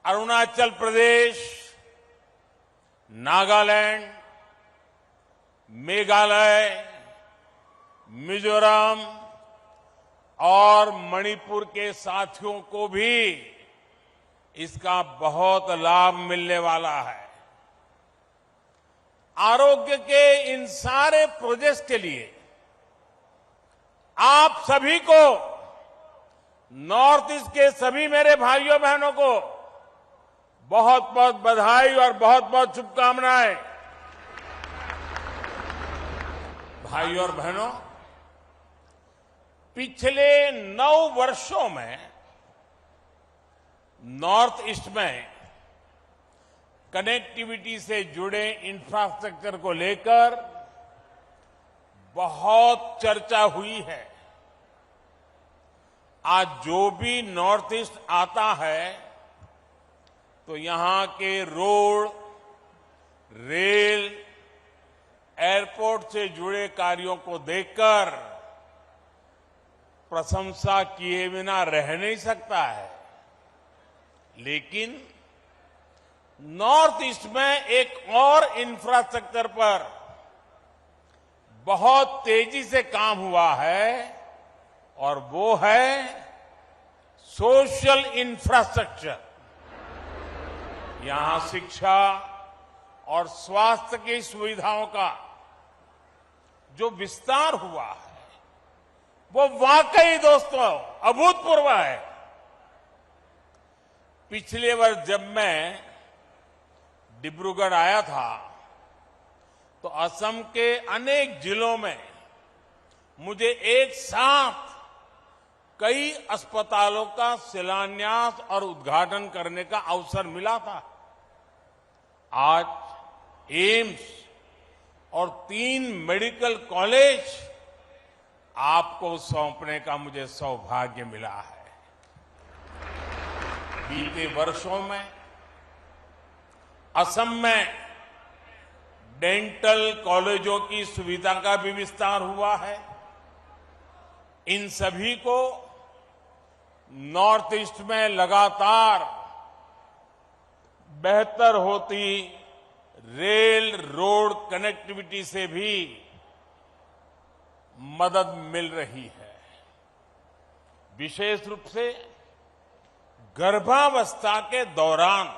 अरुणाचल प्रदेश, नागालैंड, मेघालय, मिजोरम और मणिपुर के साथियों को भी इसका बहुत लाभ मिलने वाला है। आरोग्य के इन सारे प्रोजेक्ट्स के लिए आप सभी को, नॉर्थ ईस्ट के सभी मेरे भाइयों बहनों को बहुत बहुत बधाई और बहुत बहुत शुभकामनाएं। भाइयों और बहनों, पिछले 9 वर्षों में नॉर्थ ईस्ट में कनेक्टिविटी से जुड़े इंफ्रास्ट्रक्चर को लेकर बहुत चर्चा हुई है। आज जो भी नॉर्थ ईस्ट आता है तो यहां के रोड, रेल, एयरपोर्ट से जुड़े कार्यों को देखकर प्रशंसा किए बिना रह नहीं सकता है। लेकिन नॉर्थ ईस्ट में एक और इंफ्रास्ट्रक्चर पर बहुत तेजी से काम हुआ है और वो है सोशल इंफ्रास्ट्रक्चर। यहां शिक्षा और स्वास्थ्य की सुविधाओं का जो विस्तार हुआ है वो वाकई दोस्तों अभूतपूर्व है। पिछले वर्ष जब मैं डिब्रूगढ़ आया था तो असम के अनेक जिलों में मुझे एक साथ कई अस्पतालों का शिलान्यास और उद्घाटन करने का अवसर मिला था। आज एम्स और 3 मेडिकल कॉलेज आपको सौंपने का मुझे सौभाग्य मिला है। बीते वर्षों में असम में डेंटल कॉलेजों की सुविधा का भी विस्तार हुआ है। इन सभी को नॉर्थ ईस्ट में लगातार बेहतर होती रेल रोड कनेक्टिविटी से भी मदद मिल रही है। विशेष रूप से गर्भावस्था के दौरान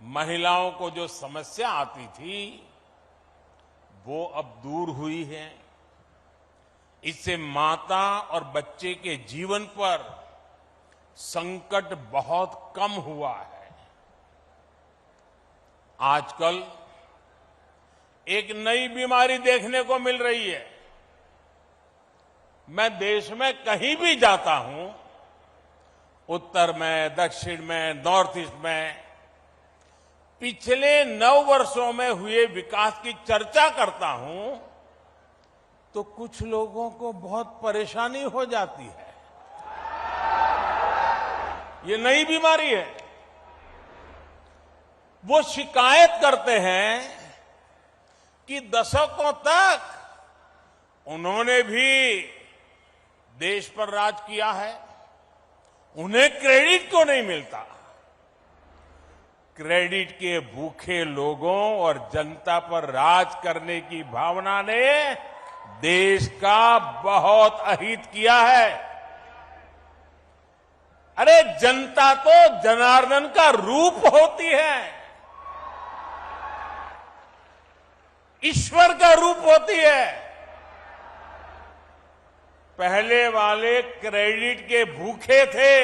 महिलाओं को जो समस्या आती थी वो अब दूर हुई है। इससे माता और बच्चे के जीवन पर संकट बहुत कम हुआ है। आजकल एक नई बीमारी देखने को मिल रही है। मैं देश में कहीं भी जाता हूं, उत्तर में, दक्षिण में, नॉर्थ ईस्ट में, पिछले 9 वर्षों में हुए विकास की चर्चा करता हूं तो कुछ लोगों को बहुत परेशानी हो जाती है। ये नई बीमारी है। वो शिकायत करते हैं कि दशकों तक उन्होंने भी देश पर राज किया है, उन्हें क्रेडिट क्यों नहीं मिलता। क्रेडिट के भूखे लोगों और जनता पर राज करने की भावना ने देश का बहुत अहित किया है। अरे जनता तो जनार्दन का रूप होती है, ईश्वर का रूप होती है। पहले वाले क्रेडिट के भूखे थे,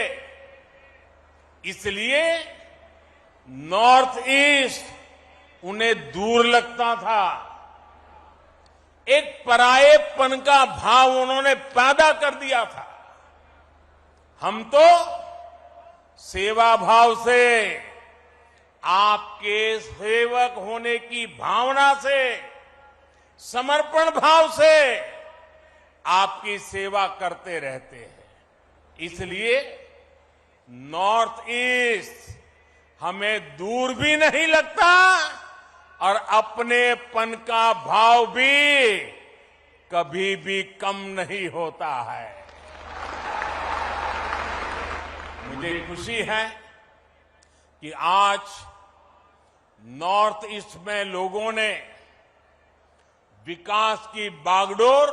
इसलिए नॉर्थ ईस्ट उन्हें दूर लगता था। एक परायेपन का भाव उन्होंने पैदा कर दिया था। हम तो सेवा भाव से, आपके सेवक होने की भावना से, समर्पण भाव से आपकी सेवा करते रहते हैं। इसलिए नॉर्थ ईस्ट हमें दूर भी नहीं लगता और अपनेपन का भाव भी कभी भी कम नहीं होता है। मुझे खुशी है कि आज नॉर्थ ईस्ट में लोगों ने विकास की बागडोर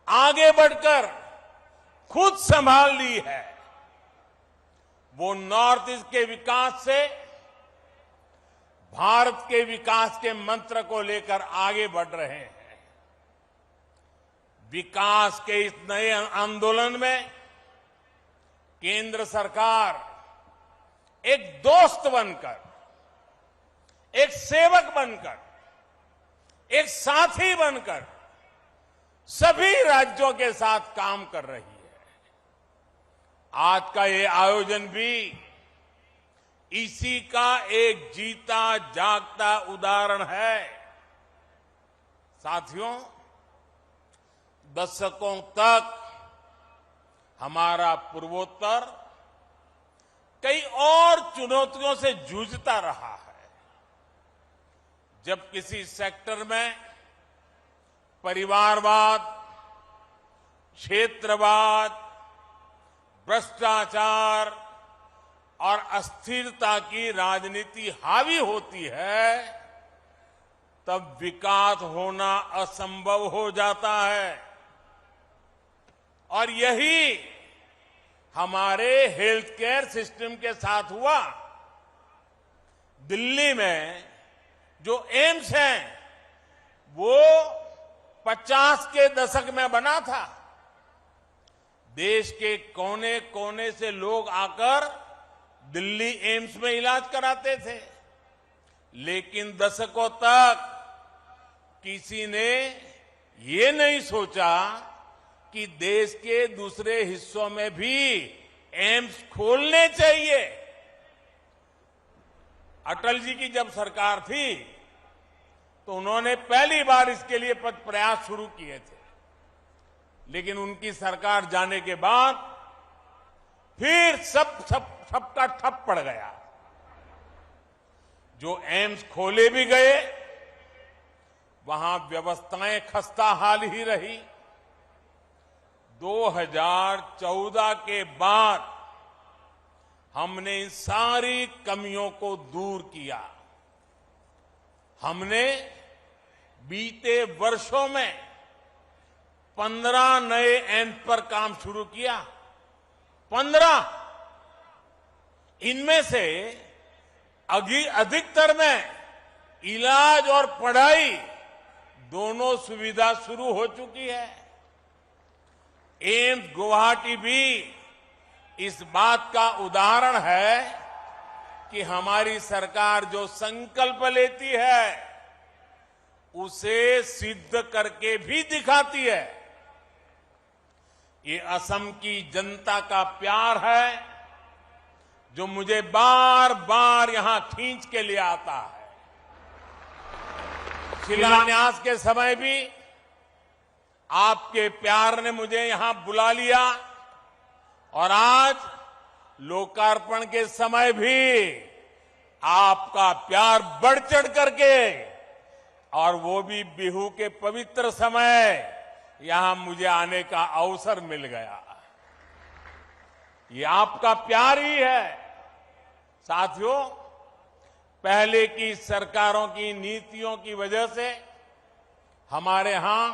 आगे बढ़कर खुद संभाल ली है। वो नॉर्थ ईस्ट के विकास से भारत के विकास के मंत्र को लेकर आगे बढ़ रहे हैं। विकास के इस नए आंदोलन में केंद्र सरकार एक दोस्त बनकर, एक सेवक बनकर, एक साथी बनकर सभी राज्यों के साथ काम कर रही है। आज का ये आयोजन भी इसी का एक जीता जागता उदाहरण है। साथियों, दशकों तक हमारा पूर्वोत्तर कई और चुनौतियों से जूझता रहा है। जब किसी सेक्टर में परिवारवाद, क्षेत्रवाद, भ्रष्टाचार और अस्थिरता की राजनीति हावी होती है, तब विकास होना असंभव हो जाता है। और यही हमारे हेल्थ केयर सिस्टम के साथ हुआ। दिल्ली में जो एम्स है वो 50 के दशक में बना था। देश के कोने कोने से लोग आकर दिल्ली एम्स में इलाज कराते थे, लेकिन दशकों तक किसी ने ये नहीं सोचा कि देश के दूसरे हिस्सों में भी एम्स खोलने चाहिए। अटल जी की जब सरकार थी तो उन्होंने पहली बार इसके लिए प्रयास शुरू किए थे, लेकिन उनकी सरकार जाने के बाद फिर सबका ठप पड़ गया। जो एम्स खोले भी गए, वहां व्यवस्थाएं खस्ताहाल ही रही। 2014 के बाद हमने इन सारी कमियों को दूर किया। हमने बीते वर्षों में 15 नए एम्स पर काम शुरू किया। 15। इनमें से अधिकतर में इलाज और पढ़ाई दोनों सुविधा शुरू हो चुकी है। एम्स गुवाहाटी भी इस बात का उदाहरण है कि हमारी सरकार जो संकल्प लेती है उसे सिद्ध करके भी दिखाती है। ये असम की जनता का प्यार है जो मुझे बार बार यहां खींच के ले आता है। शिलान्यास के समय भी आपके प्यार ने मुझे यहां बुला लिया और आज लोकार्पण के समय भी आपका प्यार बढ़ चढ़ करके, और वो भी बिहू के पवित्र समय, यहां मुझे आने का अवसर मिल गया। ये आपका प्यार ही है। साथियों, पहले की सरकारों की नीतियों की वजह से हमारे यहां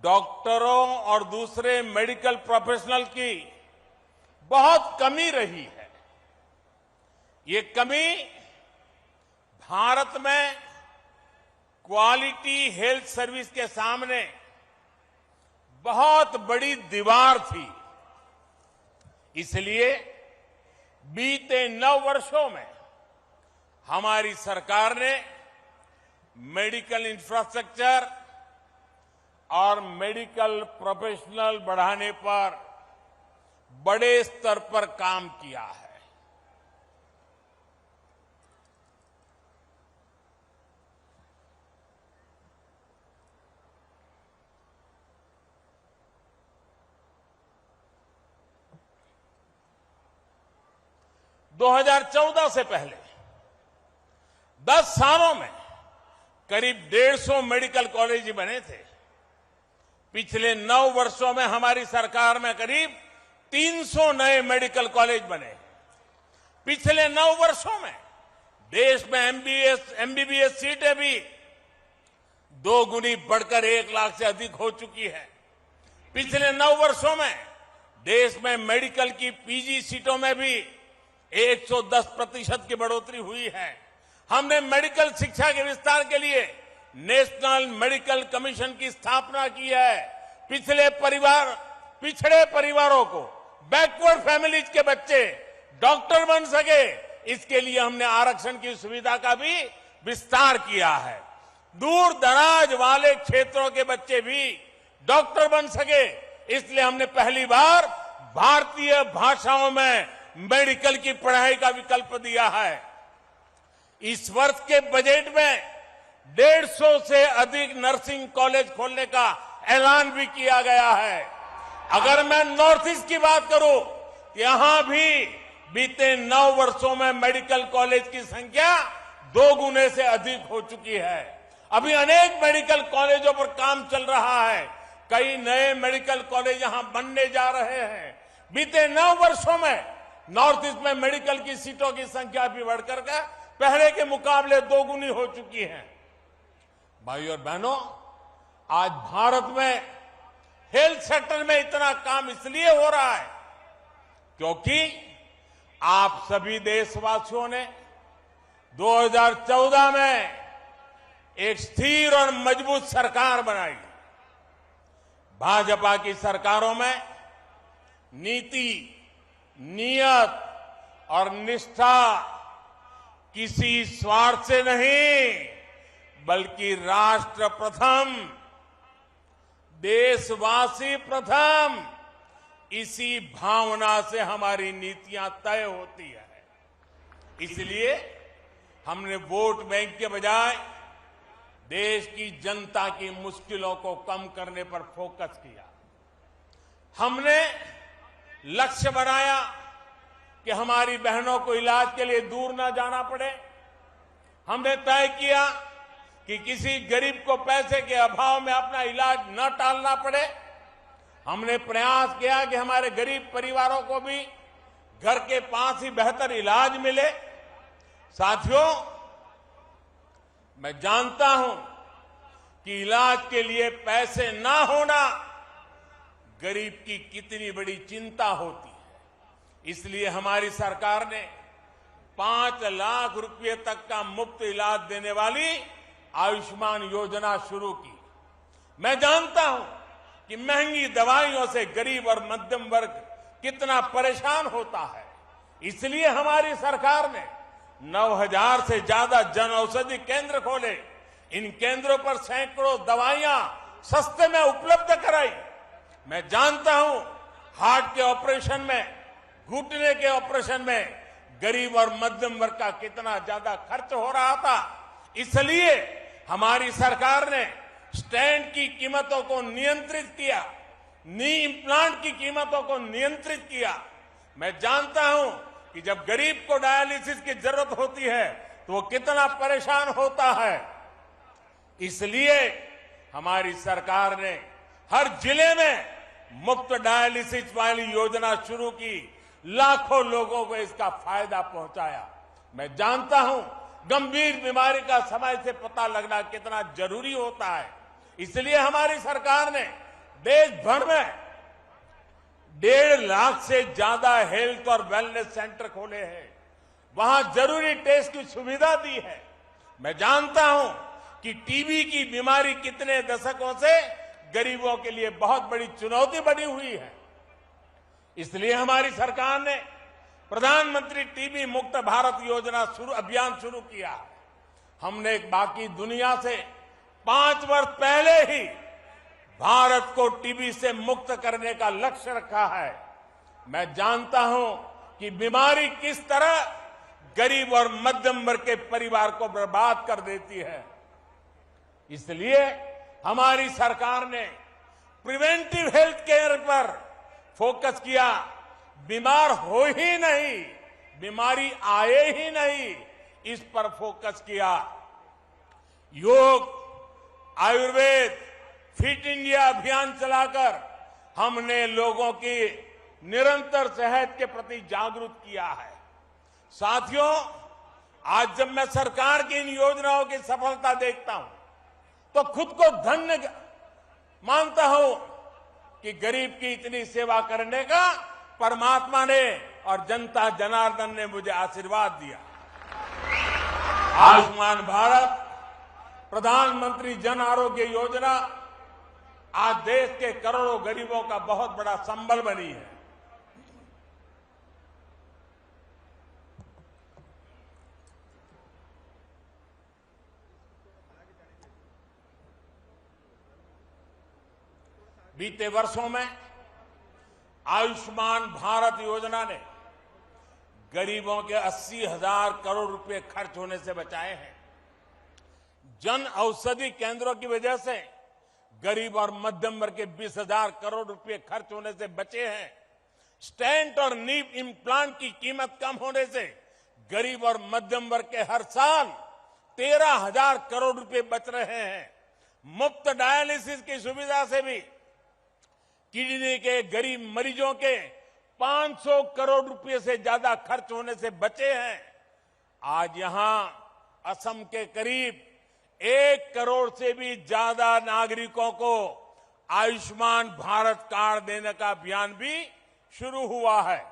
डॉक्टरों और दूसरे मेडिकल प्रोफेशनल की बहुत कमी रही है। ये कमी भारत में क्वालिटी हेल्थ सर्विस के सामने बहुत बड़ी दीवार थी। इसलिए बीते 9 वर्षों में हमारी सरकार ने मेडिकल इंफ्रास्ट्रक्चर और मेडिकल प्रोफेशनल बढ़ाने पर बड़े स्तर पर काम किया है। दो 2014 से पहले 10 सालों में करीब 150 मेडिकल कॉलेज बने थे। पिछले 9 वर्षों में हमारी सरकार में करीब 300 नए मेडिकल कॉलेज बने। पिछले 9 वर्षों में देश में एमबीबीएस सीटें भी 2 गुनी बढ़कर 1 लाख से अधिक हो चुकी है। पिछले 9 वर्षों में देश में मेडिकल की पीजी सीटों में भी 110% की बढ़ोतरी हुई है। हमने मेडिकल शिक्षा के विस्तार के लिए नेशनल मेडिकल कमीशन की स्थापना की है। पिछड़े परिवारों को, बैकवर्ड फैमिलीज के बच्चे डॉक्टर बन सके, इसके लिए हमने आरक्षण की सुविधा का भी विस्तार किया है। दूर दराज वाले क्षेत्रों के बच्चे भी डॉक्टर बन सके, इसलिए हमने पहली बार भारतीय भाषाओं में मेडिकल की पढ़ाई का विकल्प दिया है। इस वर्ष के बजट में 150 से अधिक नर्सिंग कॉलेज खोलने का ऐलान भी किया गया है। अगर मैं नॉर्थ ईस्ट की बात करूं, यहां भी बीते 9 वर्षों में मेडिकल कॉलेज की संख्या 2 गुने से अधिक हो चुकी है। अभी अनेक मेडिकल कॉलेजों पर काम चल रहा है। कई नए मेडिकल कॉलेज यहां बनने जा रहे हैं। बीते 9 वर्षों में नॉर्थ ईस्ट में मेडिकल की सीटों की संख्या भी बढ़कर के पहले के मुकाबले 2 गुनी हो चुकी है। भाइयों और बहनों, आज भारत में हेल्थ सेक्टर में इतना काम इसलिए हो रहा है क्योंकि आप सभी देशवासियों ने 2014 में एक स्थिर और मजबूत सरकार बनाई। भाजपा की सरकारों में नीति, नियत और निष्ठा किसी स्वार्थ से नहीं, बल्कि राष्ट्र प्रथम, देशवासी प्रथम, इसी भावना से हमारी नीतियां तय होती है। इसलिए हमने वोट बैंक के बजाय देश की जनता की मुश्किलों को कम करने पर फोकस किया। हमने लक्ष्य बनाया कि हमारी बहनों को इलाज के लिए दूर न जाना पड़े। हमने तय किया कि किसी गरीब को पैसे के अभाव में अपना इलाज न टालना पड़े। हमने प्रयास किया कि हमारे गरीब परिवारों को भी घर के पास ही बेहतर इलाज मिले। साथियों, मैं जानता हूं कि इलाज के लिए पैसे ना होना गरीब की कितनी बड़ी चिंता होती है। इसलिए हमारी सरकार ने 5 लाख रुपए तक का मुफ्त इलाज देने वाली आयुष्मान योजना शुरू की। मैं जानता हूं कि महंगी दवाइयों से गरीब और मध्यम वर्ग कितना परेशान होता है। इसलिए हमारी सरकार ने 9,000 से ज्यादा जन औषधि केंद्र खोले। इन केंद्रों पर सैकड़ों दवाइयां सस्ते में उपलब्ध कराई। मैं जानता हूं हार्ट के ऑपरेशन में, घुटने के ऑपरेशन में गरीब और मध्यम वर्ग का कितना ज्यादा खर्च हो रहा था। इसलिए हमारी सरकार ने स्टेंट की कीमतों को नियंत्रित किया, नी इम्प्लांट की कीमतों को नियंत्रित किया। मैं जानता हूं कि जब गरीब को डायलिसिस की जरूरत होती है तो वो कितना परेशान होता है। इसलिए हमारी सरकार ने हर जिले में मुफ्त डायलिसिस वाली योजना शुरू की। लाखों लोगों को इसका फायदा पहुंचाया। मैं जानता हूं गंभीर बीमारी का समय से पता लगना कितना जरूरी होता है। इसलिए हमारी सरकार ने देश भर में 1.5 लाख से ज्यादा हेल्थ और वेलनेस सेंटर खोले हैं। वहां जरूरी टेस्ट की सुविधा दी है। मैं जानता हूं कि टीबी की बीमारी कितने दशकों से गरीबों के लिए बहुत बड़ी चुनौती बनी हुई है। इसलिए हमारी सरकार ने प्रधानमंत्री टीबी मुक्त भारत योजना अभियान शुरू किया। हमने बाकी दुनिया से 5 वर्ष पहले ही भारत को टीबी से मुक्त करने का लक्ष्य रखा है। मैं जानता हूं कि बीमारी किस तरह गरीब और मध्यम वर्ग के परिवार को बर्बाद कर देती है। इसलिए हमारी सरकार ने प्रिवेंटिव हेल्थ केयर पर फोकस किया। बीमार हो ही नहीं, बीमारी आए ही नहीं, इस पर फोकस किया। योग, आयुर्वेद, फिट इंडिया अभियान चलाकर हमने लोगों की निरंतर सेहत के प्रति जागरूक किया है। साथियों, आज जब मैं सरकार की इन योजनाओं की सफलता देखता हूं तो खुद को धन्य मानता हूं कि गरीब की इतनी सेवा करने का परमात्मा ने और जनता जनार्दन ने मुझे आशीर्वाद दिया। आयुष्मान भारत, प्रधानमंत्री जन आरोग्य योजना आज देश के करोड़ों गरीबों का बहुत बड़ा संबल बनी है। बीते वर्षों में आयुष्मान भारत योजना ने गरीबों के 80,000 करोड़ रुपए खर्च होने से बचाए हैं। जन औषधि केंद्रों की वजह से गरीब और मध्यम वर्ग के 20,000 करोड़ रुपए खर्च होने से बचे हैं। स्टेंट और नी इम्प्लांट की कीमत कम होने से गरीब और मध्यम वर्ग के हर साल 13,000 करोड़ रुपए बच रहे हैं। मुफ्त डायलिसिस की सुविधा से भी किडनी के गरीब मरीजों के 500 करोड़ रुपए से ज्यादा खर्च होने से बचे हैं। आज यहां असम के करीब 1 करोड़ से भी ज्यादा नागरिकों को आयुष्मान भारत कार्ड देने का अभियान भी शुरू हुआ है।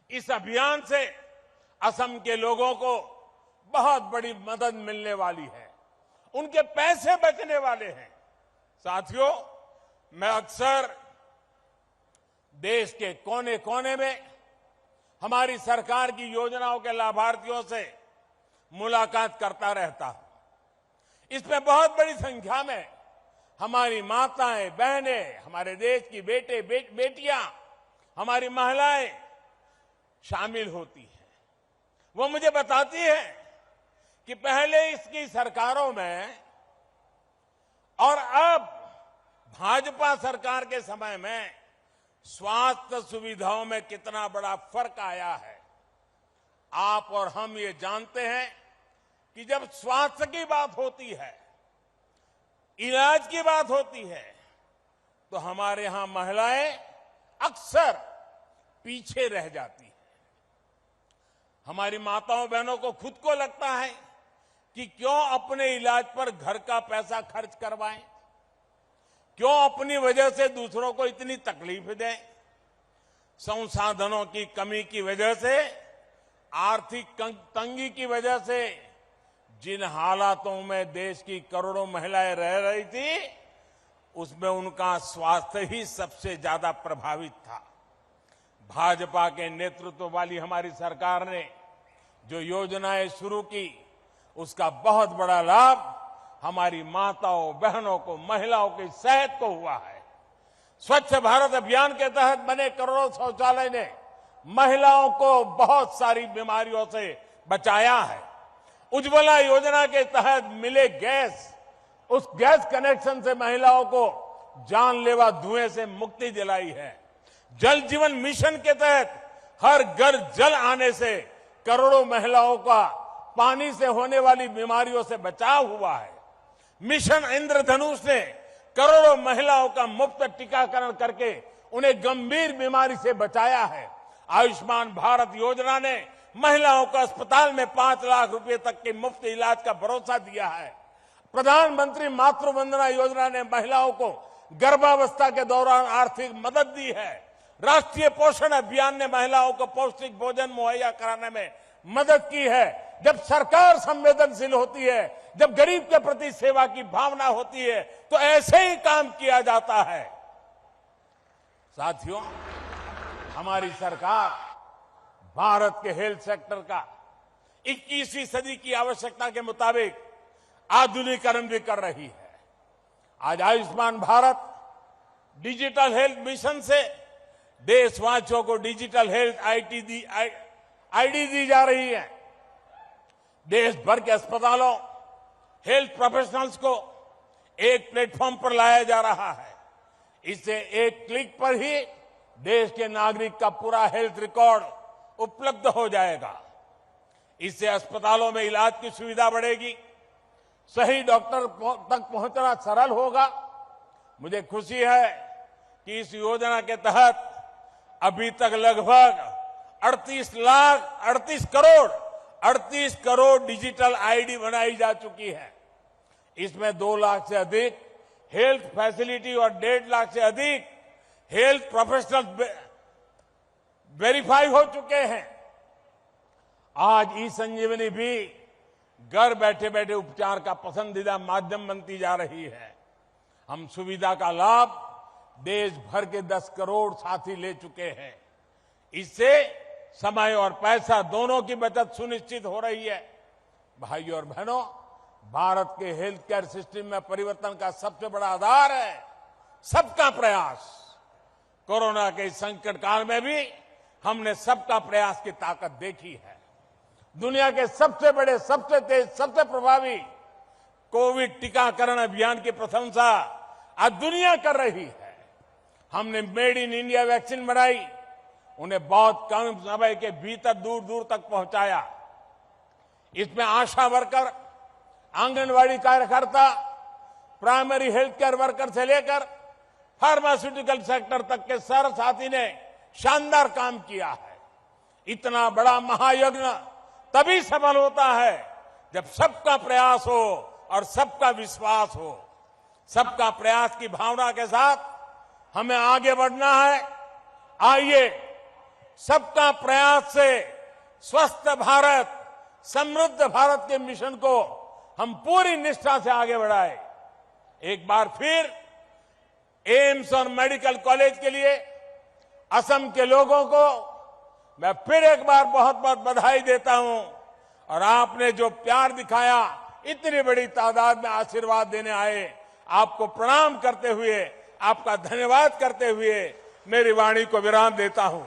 इस अभियान से असम के लोगों को बहुत बड़ी मदद मिलने वाली है, उनके पैसे बचने वाले हैं। साथियों, मैं अक्सर देश के कोने कोने में हमारी सरकार की योजनाओं के लाभार्थियों से मुलाकात करता रहता हूं। इसमें बहुत बड़ी संख्या में हमारी माताएं, बहनें, हमारे देश की बेटियां, हमारी महिलाएं शामिल होती हैं। वो मुझे बताती है कि पहले इसकी सरकारों में और अब भाजपा सरकार के समय में स्वास्थ्य सुविधाओं में कितना बड़ा फर्क आया है। आप और हम ये जानते हैं कि जब स्वास्थ्य की बात होती है, इलाज की बात होती है, तो हमारे यहां महिलाएं अक्सर पीछे रह जाती हैं। हमारी माताओं बहनों को खुद को लगता है कि क्यों अपने इलाज पर घर का पैसा खर्च करवाएं, क्यों अपनी वजह से दूसरों को इतनी तकलीफ दें। संसाधनों की कमी की वजह से, आर्थिक तंगी की वजह से जिन हालातों में देश की करोड़ों महिलाएं रह रही थी, उसमें उनका स्वास्थ्य ही सबसे ज्यादा प्रभावित था। भाजपा के नेतृत्व वाली हमारी सरकार ने जो योजनाएं शुरू की, उसका बहुत बड़ा लाभ हमारी माताओं, बहनों को, महिलाओं की सेहत को हुआ है। स्वच्छ भारत अभियान के तहत बने करोड़ों शौचालय ने महिलाओं को बहुत सारी बीमारियों से बचाया है। उज्ज्वला योजना के तहत मिले गैस, उस गैस कनेक्शन से महिलाओं को जानलेवा धुएं से मुक्ति दिलाई है। जल जीवन मिशन के तहत हर घर जल आने से करोड़ों महिलाओं का पानी से होने वाली बीमारियों से बचाव हुआ है। मिशन इंद्रधनुष ने करोड़ों महिलाओं का मुफ्त टीकाकरण करके उन्हें गंभीर बीमारी से बचाया है। आयुष्मान भारत योजना ने महिलाओं को अस्पताल में 5 लाख रुपए तक के मुफ्त इलाज का भरोसा दिया है। प्रधानमंत्री मातृ वंदना योजना ने महिलाओं को गर्भावस्था के दौरान आर्थिक मदद दी है। राष्ट्रीय पोषण अभियान ने महिलाओं को पौष्टिक भोजन मुहैया कराने में मदद की है। जब सरकार संवेदनशील होती है, जब गरीब के प्रति सेवा की भावना होती है, तो ऐसे ही काम किया जाता है। साथियों, हमारी सरकार भारत के हेल्थ सेक्टर का 21वीं सदी की आवश्यकता के मुताबिक आधुनिकीकरण भी कर रही है। आज Ayushman Bharat digital health mission से देशवासियों को डिजिटल हेल्थ आईडी दी जा रही है। देश भर के अस्पतालों, हेल्थ प्रोफेशनल्स को एक प्लेटफॉर्म पर लाया जा रहा है। इससे एक क्लिक पर ही देश के नागरिक का पूरा हेल्थ रिकॉर्ड उपलब्ध हो जाएगा। इससे अस्पतालों में इलाज की सुविधा बढ़ेगी, सही डॉक्टर तक पहुंचना सरल होगा। मुझे खुशी है कि इस योजना के तहत अभी तक लगभग 38 करोड़ डिजिटल आईडी बनाई जा चुकी है। इसमें 2 लाख से अधिक हेल्थ फैसिलिटी और 1.5 लाख से अधिक हेल्थ प्रोफेशनल वेरीफाई हो चुके हैं। आज ई संजीवनी भी घर बैठे बैठे उपचार का पसंदीदा माध्यम बनती जा रही है। हम सुविधा का लाभ देश भर के 10 करोड़ साथी ले चुके हैं। इससे समय और पैसा दोनों की बचत सुनिश्चित हो रही है। भाइयों और बहनों, भारत के हेल्थ केयर सिस्टम में परिवर्तन का सबसे बड़ा आधार है सबका प्रयास। कोरोना के इस संकट काल में भी हमने सबका प्रयास की ताकत देखी है। दुनिया के सबसे बड़े, सबसे तेज, सबसे प्रभावी कोविड टीकाकरण अभियान की प्रशंसा आज दुनिया कर रही है। हमने मेड इन इंडिया वैक्सीन बनाई, उन्हें बहुत कम समय के भीतर दूर दूर तक पहुंचाया। इसमें आशा वर्कर, आंगनवाड़ी कार्यकर्ता, प्राइमरी हेल्थ केयर वर्कर से लेकर फार्मास्यूटिकल सेक्टर तक के सारे साथी ने शानदार काम किया है। इतना बड़ा महायज्ञ तभी सफल होता है जब सबका प्रयास हो और सबका विश्वास हो। सबका प्रयास की भावना के साथ हमें आगे बढ़ना है। आइए सबका प्रयास से स्वस्थ भारत, समृद्ध भारत के मिशन को हम पूरी निष्ठा से आगे बढ़ाएं। एक बार फिर एम्स और मेडिकल कॉलेज के लिए असम के लोगों को मैं फिर एक बार बहुत बहुत बधाई देता हूं। और आपने जो प्यार दिखाया, इतनी बड़ी तादाद में आशीर्वाद देने आए, आपको प्रणाम करते हुए, आपका धन्यवाद करते हुए मेरी वाणी को विराम देता हूं।